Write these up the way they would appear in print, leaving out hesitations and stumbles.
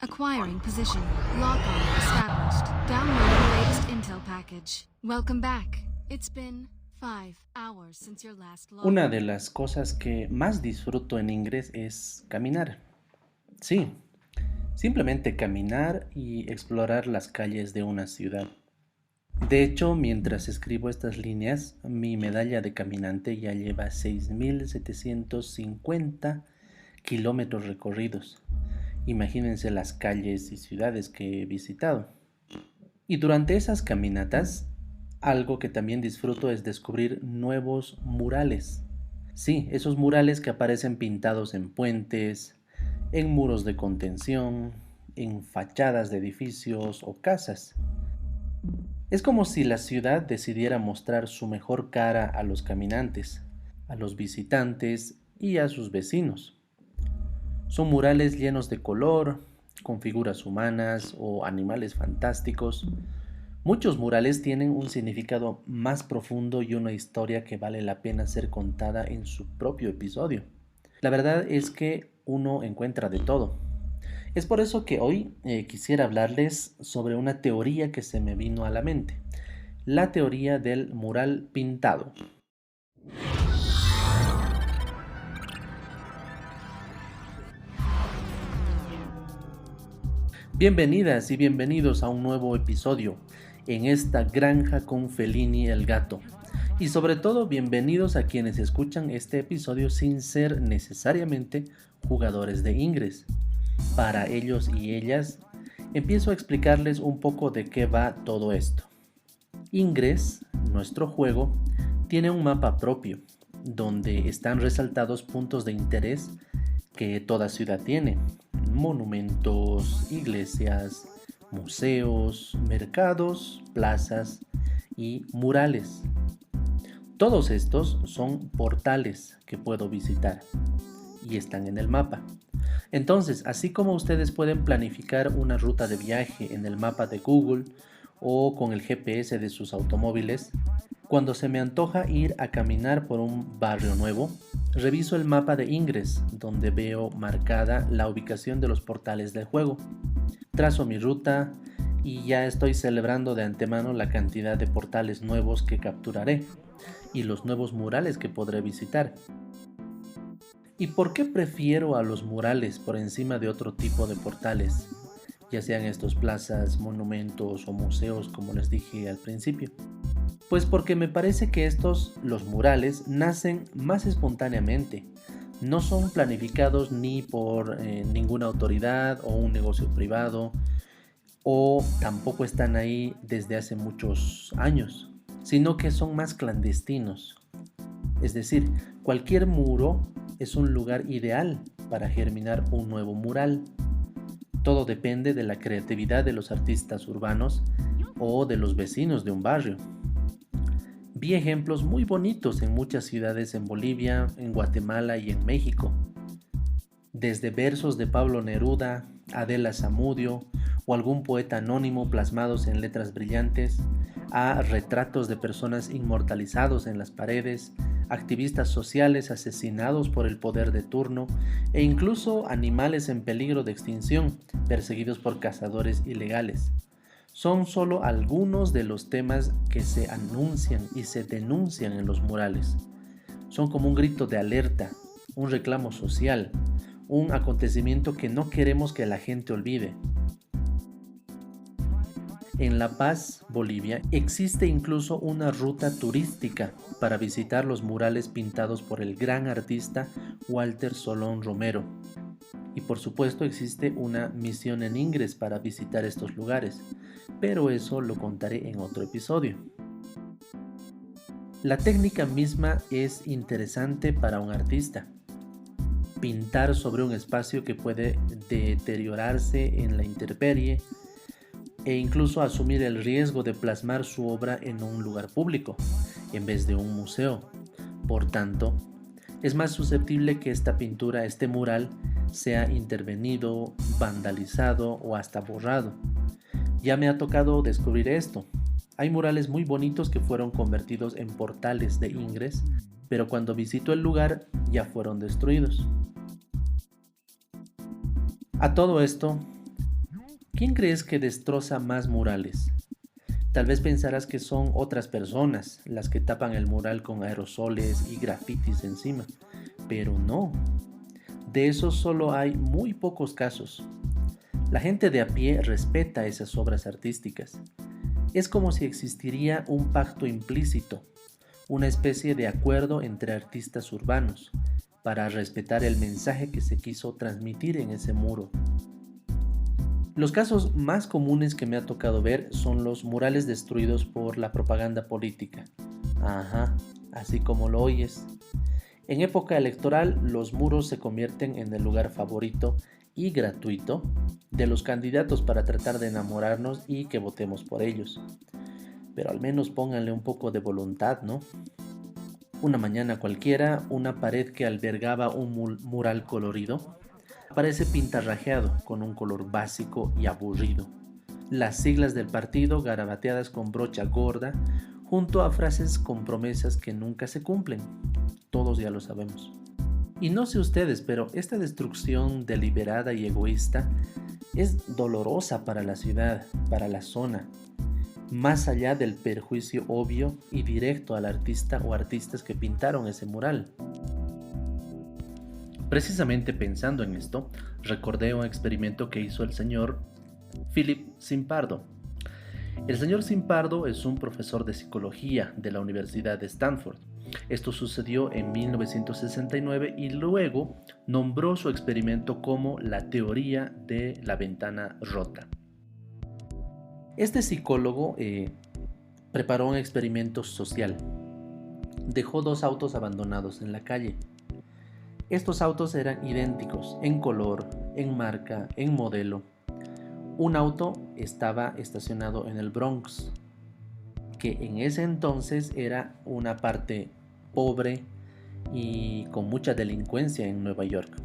Acquiring position. Lock on established. Downloading latest intel package. Welcome back. It's been 5 hours since your last log. Una de las cosas que más disfruto en Ingress es caminar. Sí, simplemente caminar y explorar las calles de una ciudad. De hecho, mientras escribo estas líneas, mi medalla de caminante ya lleva 6.750 kilómetros recorridos. Imagínense las calles y ciudades que he visitado. Y durante esas caminatas, algo que también disfruto es descubrir nuevos murales. Sí, esos murales que aparecen pintados en puentes, en muros de contención, en fachadas de edificios o casas. Es como si la ciudad decidiera mostrar su mejor cara a los caminantes, a los visitantes y a sus vecinos. Son murales llenos de color, con figuras humanas o animales fantásticos. Muchos murales tienen un significado más profundo y una historia que vale la pena ser contada en su propio episodio. La verdad es que uno encuentra de todo. Es por eso que hoy quisiera hablarles sobre una teoría que se me vino a la mente. La teoría del mural pintado. Bienvenidas y bienvenidos a un nuevo episodio en esta granja con Felini el gato. Y sobre todo bienvenidos a quienes escuchan este episodio sin ser necesariamente jugadores de Ingress. Para ellos y ellas, empiezo a explicarles un poco de qué va todo esto. Ingress, nuestro juego, tiene un mapa propio, donde están resaltados puntos de interés que toda ciudad tiene. Monumentos, iglesias, museos, mercados, plazas y murales. Todos estos son portales que puedo visitar y están en el mapa. Entonces, así como ustedes pueden planificar una ruta de viaje en el mapa de Google o con el GPS de sus automóviles, cuando se me antoja ir a caminar por un barrio nuevo, reviso el mapa de Ingress, donde veo marcada la ubicación de los portales del juego. Trazo mi ruta y ya estoy celebrando de antemano la cantidad de portales nuevos que capturaré y los nuevos murales que podré visitar. ¿Y por qué prefiero a los murales por encima de otro tipo de portales? Ya sean estos plazas, monumentos o museos, como les dije al principio. Pues porque me parece que los murales, nacen más espontáneamente. No son planificados ni por ninguna autoridad o un negocio privado, o tampoco están ahí desde hace muchos años, sino que son más clandestinos. Es decir, cualquier muro es un lugar ideal para germinar un nuevo mural. Todo depende de la creatividad de los artistas urbanos o de los vecinos de un barrio. Vi ejemplos muy bonitos en muchas ciudades en Bolivia, en Guatemala y en México. Desde versos de Pablo Neruda, Adela Zamudio o algún poeta anónimo plasmados en letras brillantes, a retratos de personas inmortalizados en las paredes, activistas sociales asesinados por el poder de turno e incluso animales en peligro de extinción, perseguidos por cazadores ilegales. Son solo algunos de los temas que se anuncian y se denuncian en los murales. Son como un grito de alerta, un reclamo social, un acontecimiento que no queremos que la gente olvide. En La Paz, Bolivia, existe incluso una ruta turística para visitar los murales pintados por el gran artista Walter Solón Romero. Y por supuesto existe una misión en Ingress para visitar estos lugares, pero eso lo contaré en otro episodio. La técnica misma es interesante para un artista. Pintar sobre un espacio que puede deteriorarse en la intemperie e incluso asumir el riesgo de plasmar su obra en un lugar público, en vez de un museo. Por tanto, es más susceptible que esta pintura, este mural, sea intervenido, vandalizado o hasta borrado. Ya me ha tocado descubrir esto. Hay murales muy bonitos que fueron convertidos en portales de Ingress, pero cuando visito el lugar ya fueron destruidos. A todo esto, ¿Quién crees que destroza más murales? Tal vez pensarás que son otras personas las que tapan el mural con aerosoles y grafitis encima, pero no. De eso solo hay muy pocos casos. La gente de a pie respeta esas obras artísticas. Es como si existiría un pacto implícito, una especie de acuerdo entre artistas urbanos, para respetar el mensaje que se quiso transmitir en ese muro. Los casos más comunes que me ha tocado ver son los murales destruidos por la propaganda política. Ajá, así como lo oyes. En época electoral, los muros se convierten en el lugar favorito y gratuito de los candidatos para tratar de enamorarnos y que votemos por ellos. Pero al menos pónganle un poco de voluntad, ¿no? Una mañana cualquiera, una pared que albergaba un mural colorido parece pintarrajeado con un color básico y aburrido. Las siglas del partido garabateadas con brocha gorda junto a frases con promesas que nunca se cumplen. Todos ya lo sabemos. Y no sé ustedes, pero esta destrucción deliberada y egoísta es dolorosa para la ciudad, para la zona, más allá del perjuicio obvio y directo al artista o artistas que pintaron ese mural. Precisamente pensando en esto, recordé un experimento que hizo el señor Philip Zimbardo. El señor Zimbardo es un profesor de psicología de la Universidad de Stanford. Esto sucedió en 1969 y luego nombró su experimento como la teoría de la ventana rota. Este psicólogo preparó un experimento social. Dejó 2 autos abandonados en la calle. Estos autos eran idénticos en color, en marca, en modelo. Un auto estaba estacionado en el Bronx, que en ese entonces era una parte pobre y con mucha delincuencia en Nueva York.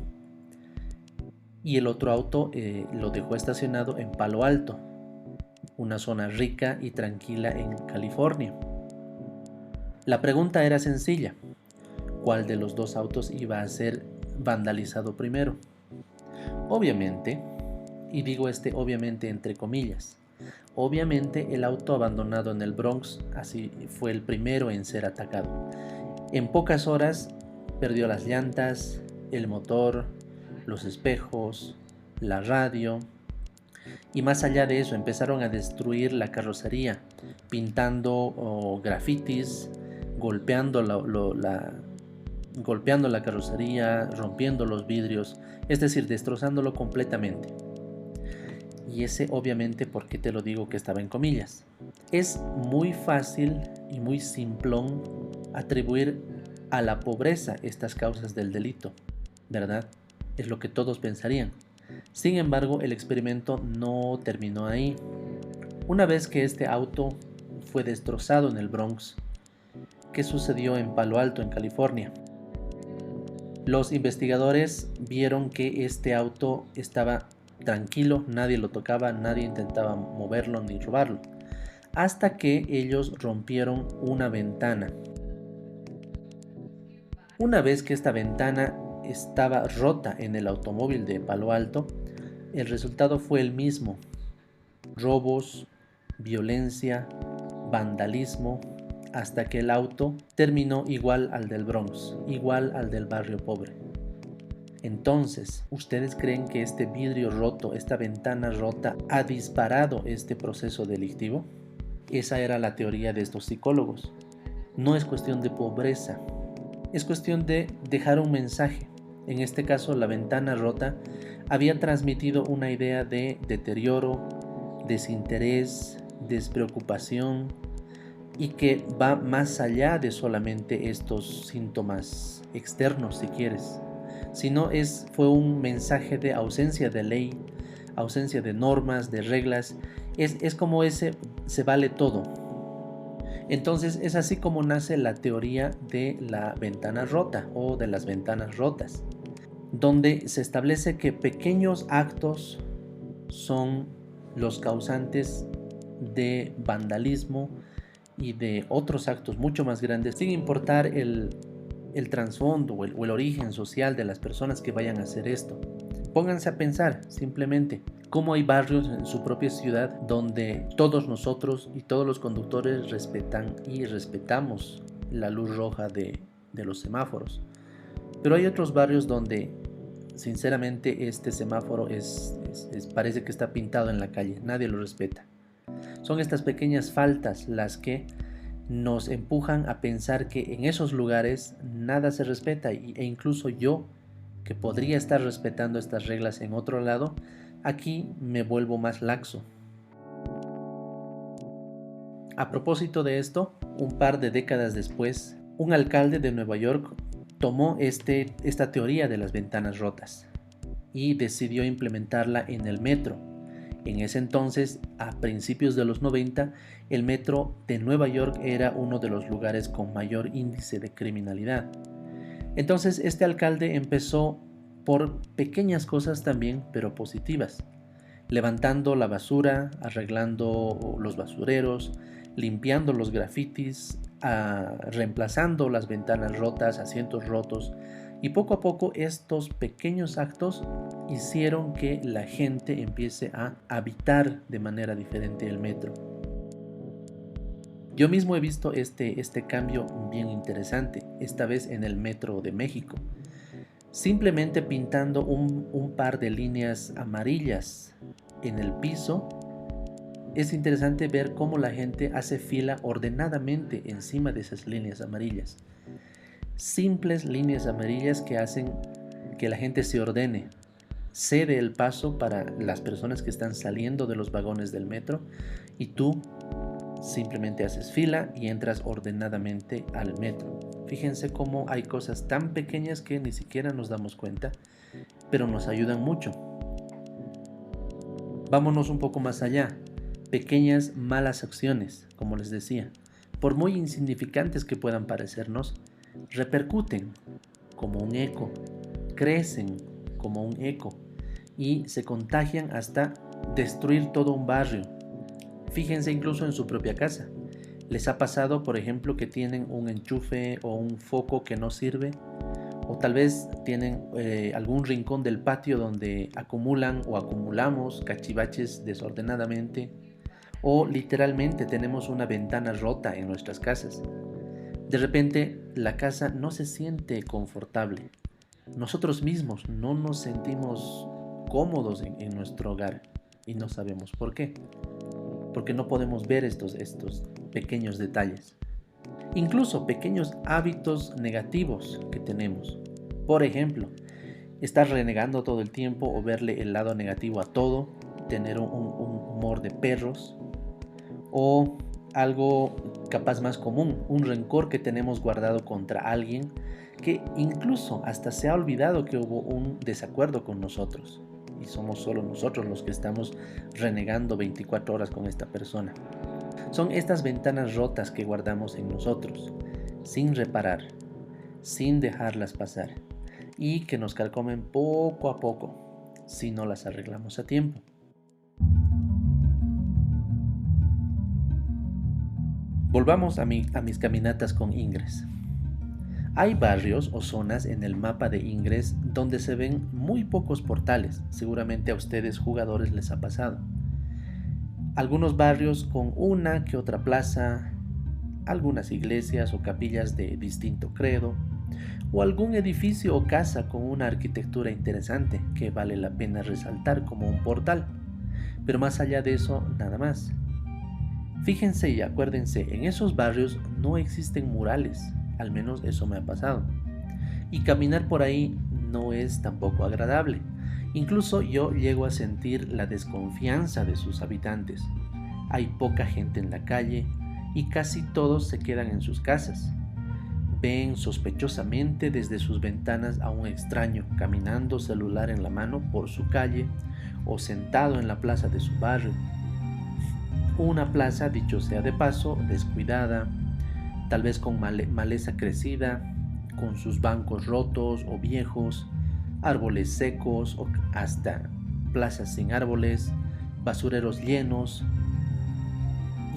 Y el otro auto lo dejó estacionado en Palo Alto, una zona rica y tranquila en California. La pregunta era sencilla: ¿cuál de los 2 autos iba a ser vandalizado primero? Obviamente, y digo obviamente entre comillas, obviamente el auto abandonado en el Bronx así fue el primero en ser atacado. En pocas horas perdió las llantas, el motor, los espejos, la radio, y más allá de eso empezaron a destruir la carrocería, pintando grafitis, golpeando la carrocería, rompiendo los vidrios, es decir, destrozándolo completamente. Y ese obviamente, ¿por qué te lo digo que estaba en comillas? Es muy fácil y muy simplón atribuir a la pobreza estas causas del delito, ¿verdad? Es lo que todos pensarían. Sin embargo, el experimento no terminó ahí. Una vez que este auto fue destrozado en el Bronx, ¿qué sucedió en Palo Alto, en California? Los investigadores vieron que este auto estaba tranquilo, nadie lo tocaba, nadie intentaba moverlo ni robarlo, hasta que ellos rompieron una ventana. Una vez que esta ventana estaba rota en el automóvil de Palo Alto, el resultado fue el mismo: robos, violencia, vandalismo, hasta que el auto terminó igual al del Bronx, igual al del barrio pobre. Entonces, ¿ustedes creen que este vidrio roto, esta ventana rota, ha disparado este proceso delictivo? Esa era la teoría de estos psicólogos. No es cuestión de pobreza, es cuestión de dejar un mensaje. En este caso, la ventana rota había transmitido una idea de deterioro, desinterés, despreocupación, y que va más allá de solamente estos síntomas externos, si quieres, sino fue un mensaje de ausencia de ley, ausencia de normas, de reglas. Es como ese se vale todo. Entonces es así como nace la teoría de la ventana rota o de las ventanas rotas, donde se establece que pequeños actos son los causantes de vandalismo y de otros actos mucho más grandes, sin importar el trasfondo o el origen social de las personas que vayan a hacer esto. Pónganse a pensar simplemente Cómo hay barrios en su propia ciudad donde todos nosotros y todos los conductores respetan y respetamos la luz roja de los semáforos. Pero hay otros barrios donde sinceramente este semáforo parece que está pintado en la calle, nadie lo respeta. Son estas pequeñas faltas las que nos empujan a pensar que en esos lugares nada se respeta e incluso yo, que podría estar respetando estas reglas en otro lado, aquí me vuelvo más laxo. A propósito de esto, un par de décadas después, un alcalde de Nueva York tomó esta teoría de las ventanas rotas y decidió implementarla en el metro. En ese entonces, a principios de los 90, el metro de Nueva York era uno de los lugares con mayor índice de criminalidad. Entonces este alcalde empezó por pequeñas cosas también, pero positivas, levantando la basura, arreglando los basureros, limpiando los grafitis, reemplazando las ventanas rotas, asientos rotos, y poco a poco estos pequeños actos hicieron que la gente empiece a habitar de manera diferente el metro. Yo mismo he visto este cambio bien interesante, esta vez en el metro de México. Simplemente pintando un par de líneas amarillas en el piso, es interesante ver cómo la gente hace fila ordenadamente encima de esas líneas amarillas. Simples líneas amarillas que hacen que la gente se ordene, cede el paso para las personas que están saliendo de los vagones del metro y tú simplemente haces fila y entras ordenadamente al metro. Fíjense cómo hay cosas tan pequeñas que ni siquiera nos damos cuenta, pero nos ayudan mucho. Vámonos un poco más allá. Pequeñas malas acciones, como les decía, por muy insignificantes que puedan parecernos, repercuten como un eco, crecen como un eco y se contagian hasta destruir todo un barrio. Fíjense incluso en su propia casa. ¿Les ha pasado, por ejemplo, que tienen un enchufe o un foco que no sirve? O tal vez tienen algún rincón del patio donde acumulan o acumulamos cachivaches desordenadamente. O literalmente tenemos una ventana rota en nuestras casas. De repente la casa no se siente confortable. Nosotros mismos no nos sentimos cómodos en nuestro hogar y no sabemos por qué. Porque no podemos ver estos pequeños detalles. Incluso pequeños hábitos negativos que tenemos. Por ejemplo, estar renegando todo el tiempo o verle el lado negativo a todo, tener un humor de perros, o algo capaz más común, un rencor que tenemos guardado contra alguien que incluso hasta se ha olvidado que hubo un desacuerdo con nosotros y somos solo nosotros los que estamos renegando 24 horas con esta persona. Son estas ventanas rotas que guardamos en nosotros, sin reparar, sin dejarlas pasar y que nos carcomen poco a poco si no las arreglamos a tiempo. Volvamos a mis caminatas con Ingress. Hay barrios o zonas en el mapa de Ingress donde se ven muy pocos portales. Seguramente a ustedes jugadores les ha pasado. Algunos barrios con una que otra plaza, algunas iglesias o capillas de distinto credo, o algún edificio o casa con una arquitectura interesante que vale la pena resaltar como un portal. Pero más allá de eso, nada más. Fíjense y acuérdense, en esos barrios no existen murales, al menos eso me ha pasado. Y caminar por ahí no es tampoco agradable. Incluso yo llego a sentir la desconfianza de sus habitantes. Hay poca gente en la calle y casi todos se quedan en sus casas. Ven sospechosamente desde sus ventanas a un extraño caminando celular en la mano por su calle o sentado en la plaza de su barrio. Una plaza, dicho sea de paso, descuidada, tal vez con maleza crecida, con sus bancos rotos o viejos, árboles secos o hasta plazas sin árboles, basureros llenos.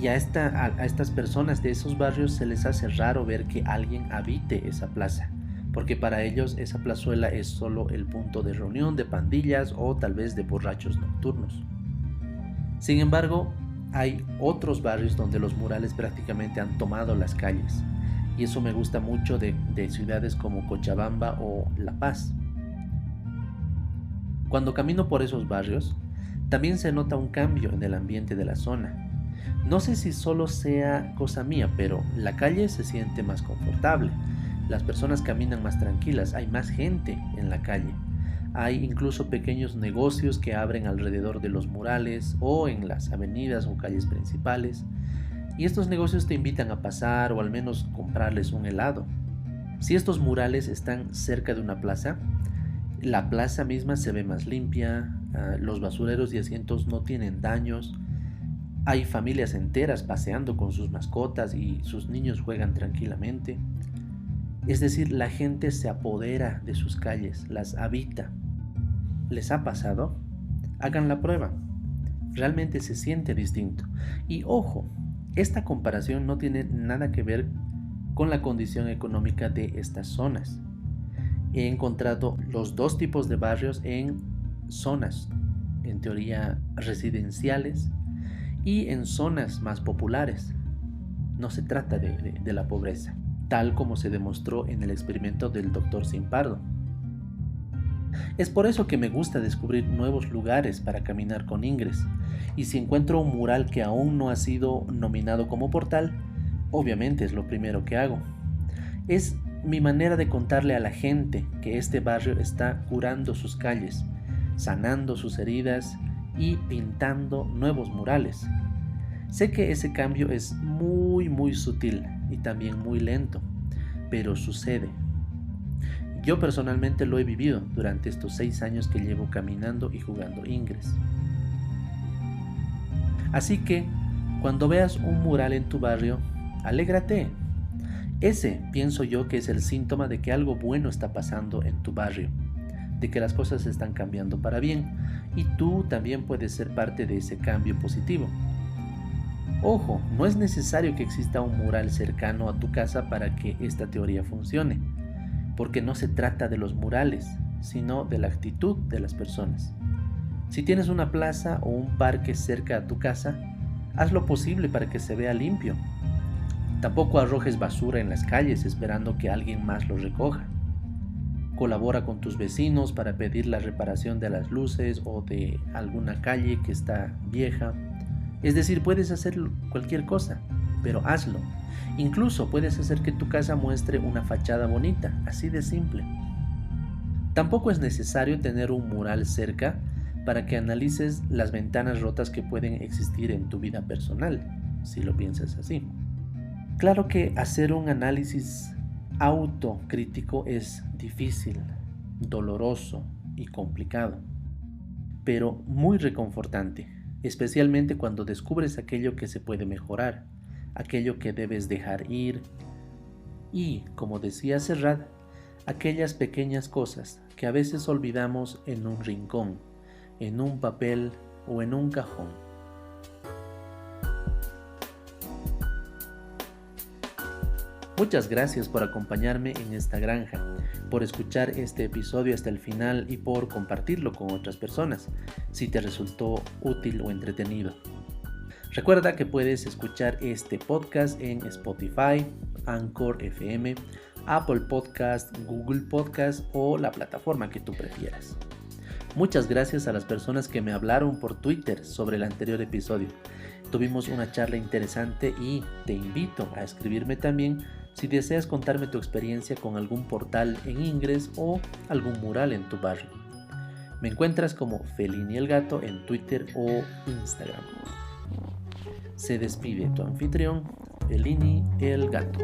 Y a estas personas de esos barrios se les hace raro ver que alguien habite esa plaza, porque para ellos esa plazuela es solo el punto de reunión de pandillas o tal vez de borrachos nocturnos. Sin embargo, hay otros barrios donde los murales prácticamente han tomado las calles, y eso me gusta mucho de ciudades como Cochabamba o La Paz. Cuando camino por esos barrios, también se nota un cambio en el ambiente de la zona. No sé si solo sea cosa mía, pero la calle se siente más confortable. Las personas caminan más tranquilas, hay más gente en la calle. Hay incluso pequeños negocios que abren alrededor de los murales o en las avenidas o calles principales. Y estos negocios te invitan a pasar o al menos comprarles un helado. Si estos murales están cerca de una plaza, la plaza misma se ve más limpia, los basureros y asientos no tienen daños, hay familias enteras paseando con sus mascotas y sus niños juegan tranquilamente. Es decir, la gente se apodera de sus calles, las habita. ¿Les ha pasado? Hagan la prueba. Realmente se siente distinto. Y ojo, esta comparación no tiene nada que ver con la condición económica de estas zonas. He encontrado los dos tipos de barrios en zonas, en teoría residenciales, y en zonas más populares. No se trata de la pobreza, tal como se demostró en el experimento del Dr. Simpardo. Es por eso que me gusta descubrir nuevos lugares para caminar con Ingres, y si encuentro un mural que aún no ha sido nominado como portal, obviamente es lo primero que hago. Es mi manera de contarle a la gente que este barrio está curando sus calles, sanando sus heridas y pintando nuevos murales. Sé que ese cambio es muy sutil y también muy lento, pero sucede. Yo personalmente lo he vivido durante estos 6 años que llevo caminando y jugando Ingres. Así que, cuando veas un mural en tu barrio, alégrate. Ese pienso yo que es el síntoma de que algo bueno está pasando en tu barrio, de que las cosas están cambiando para bien, y tú también puedes ser parte de ese cambio positivo. Ojo, no es necesario que exista un mural cercano a tu casa para que esta teoría funcione, porque no se trata de los murales, sino de la actitud de las personas. Si tienes una plaza o un parque cerca a tu casa, haz lo posible para que se vea limpio. Tampoco arrojes basura en las calles esperando que alguien más lo recoja. Colabora con tus vecinos para pedir la reparación de las luces o de alguna calle que está vieja. Es decir, puedes hacer cualquier cosa, pero hazlo. Incluso puedes hacer que tu casa muestre una fachada bonita, así de simple. Tampoco es necesario tener un mural cerca para que analices las ventanas rotas que pueden existir en tu vida personal, si lo piensas así. Claro que hacer un análisis autocrítico es difícil, doloroso y complicado, pero muy reconfortante, especialmente cuando descubres aquello que se puede mejorar, aquello que debes dejar ir y, como decía Serrat, aquellas pequeñas cosas que a veces olvidamos en un rincón, en un papel o en un cajón. Muchas gracias por acompañarme en esta granja, por escuchar este episodio hasta el final y por compartirlo con otras personas, si te resultó útil o entretenido. Recuerda que puedes escuchar este podcast en Spotify, Anchor FM, Apple Podcast, Google Podcast o la plataforma que tú prefieras. Muchas gracias a las personas que me hablaron por Twitter sobre el anterior episodio. Tuvimos una charla interesante y te invito a escribirme también si deseas contarme tu experiencia con algún portal en Ingres o algún mural en tu barrio. Me encuentras como Felini el Gato en Twitter o Instagram. Se despide tu anfitrión, Felini el Gato.